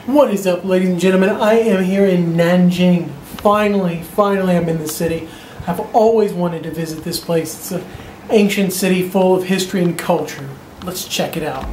What is up, ladies and gentlemen? I am here in Nanjing. Finally I'm in the city. I've always wanted to visit this place. It's an ancient city full of history and culture. Let's check it out.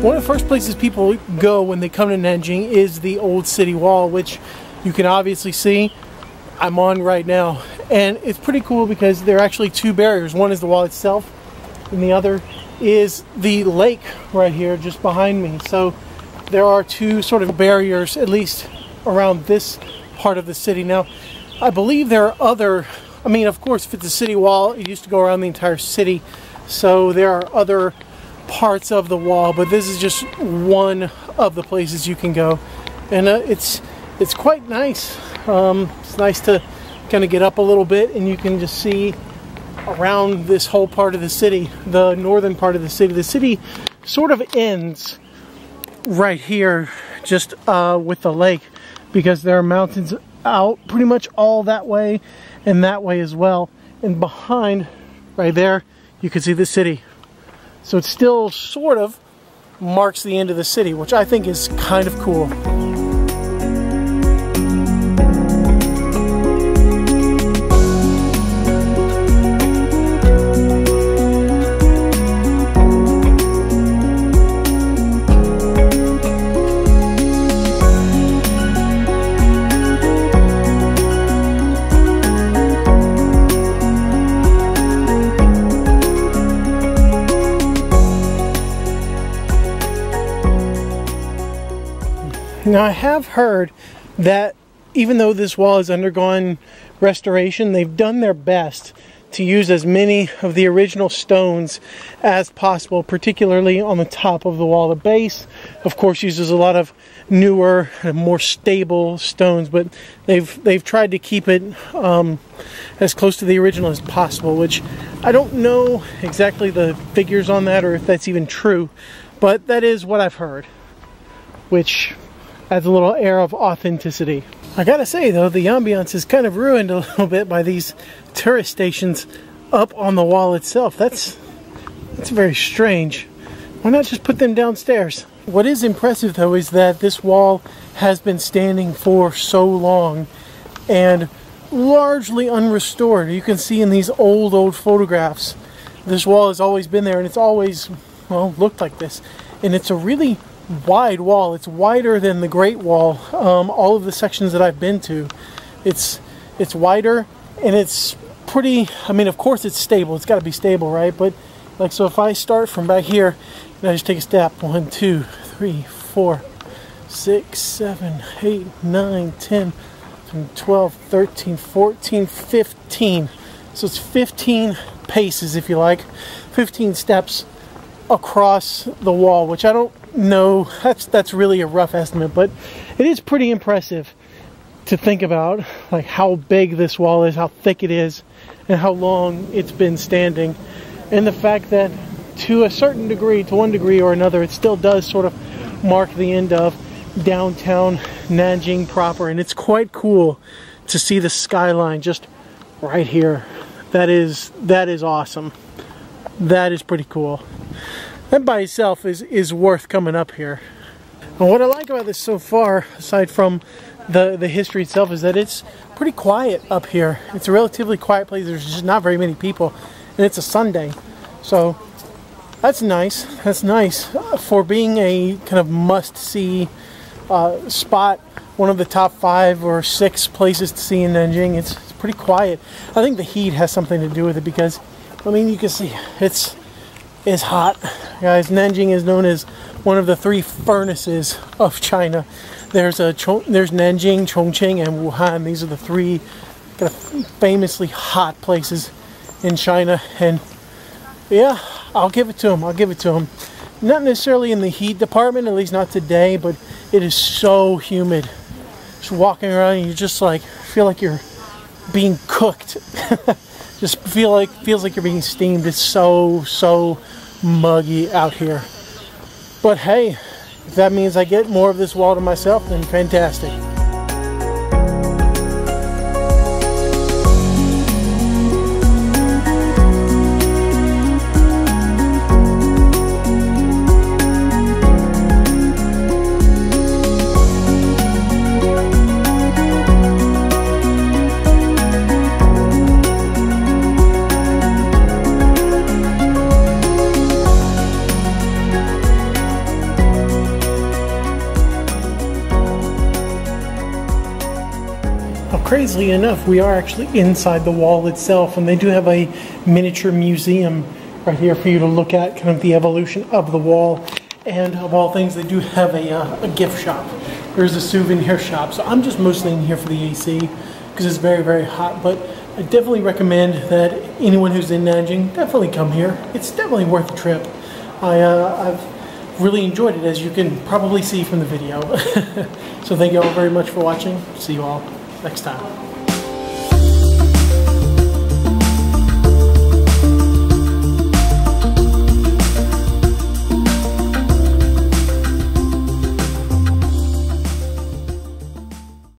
One of the first places people go when they come to Nanjing is the old city wall, which you can obviously see I'm on right now. And it's pretty cool because there are actually two barriers. One is the wall itself, and the other is the lake right here just behind me. So there are two sort of barriers, at least around this part of the city. Now, I believe there are other, of course, if it's a city wall, it used to go around the entire city. So there are other parts of the wall, but this is just one of the places you can go, and it's quite nice. It's nice to kind of get up a little bit and you can just see around this whole part of the city, the northern part of the city. The city sort of ends right here just with the lake, because there are mountains out pretty much all that way and that way as well, and behind right there you can see the city. So it still sort of marks the end of the city, which I think is kind of cool. Now, I have heard that even though this wall has undergone restoration, they've done their best to use as many of the original stones as possible, particularly on the top of the wall. The base, of course, uses a lot of newer and more stable stones, but they've tried to keep it as close to the original as possible, which I don't know exactly the figures on that or if that's even true, but that is what I've heard, which adds a little air of authenticity. I gotta say though, the ambiance is kind of ruined a little bit by these tourist stations up on the wall itself. That's very strange. Why not just put them downstairs? What is impressive though is that this wall has been standing for so long and largely unrestored. You can see in these old photographs, this wall has always been there, and it's always, well, looked like this. And it's a really wide wall. It's wider than the Great Wall. All of the sections that I've been to, it's wider, and it's pretty, of course it's stable. It's got to be stable, right? But like, so if I start from back here and I just take a step, 1, 2, 3, 4, 6, 7, 8, 9, 10, 12, 13, 14, 15. So it's 15 paces, if you like, 15 steps across the wall, which I don't know, that's really a rough estimate, but it is pretty impressive to think about, like, how big this wall is, how thick it is, and how long it's been standing, and the fact that to a certain degree, to one degree or another, it still does sort of mark the end of downtown Nanjing proper. And it's quite cool to see the skyline just right here. That is awesome. That is pretty cool. That by itself is worth coming up here. And what I like about this so far, aside from the history itself, is that it's pretty quiet up here. It's a relatively quiet place. There's just not very many people, and it's a Sunday. So that's nice. That's nice for being a kind of must-see spot. One of the top 5 or 6 places to see in Nanjing. It's pretty quiet. I think the heat has something to do with it, because you can see it's hot, guys. Nanjing is known as one of the 3 furnaces of China. There's Nanjing, Chongqing, and Wuhan. These are the 3 kind of famously hot places in China, and yeah, I'll give it to them. I'll give it to them. Not necessarily in the heat department, at least not today, but it is so humid. Just walking around, and you just like feel like you're being cooked. Just feels like you're being steamed. It's so muggy out here. But hey, If that means I get more of this wall to myself, then fantastic. Crazily enough, we are actually inside the wall itself, and they do have a miniature museum right here for you to look at, kind of the evolution of the wall. And of all things, they do have a gift shop. There's a souvenir shop, so I'm just mostly in here for the AC because it's very, very hot. But I definitely recommend that anyone who's in Nanjing definitely come here. It's definitely worth the trip. I've really enjoyed it, as you can probably see from the video. So thank you all very much for watching. See you all next time.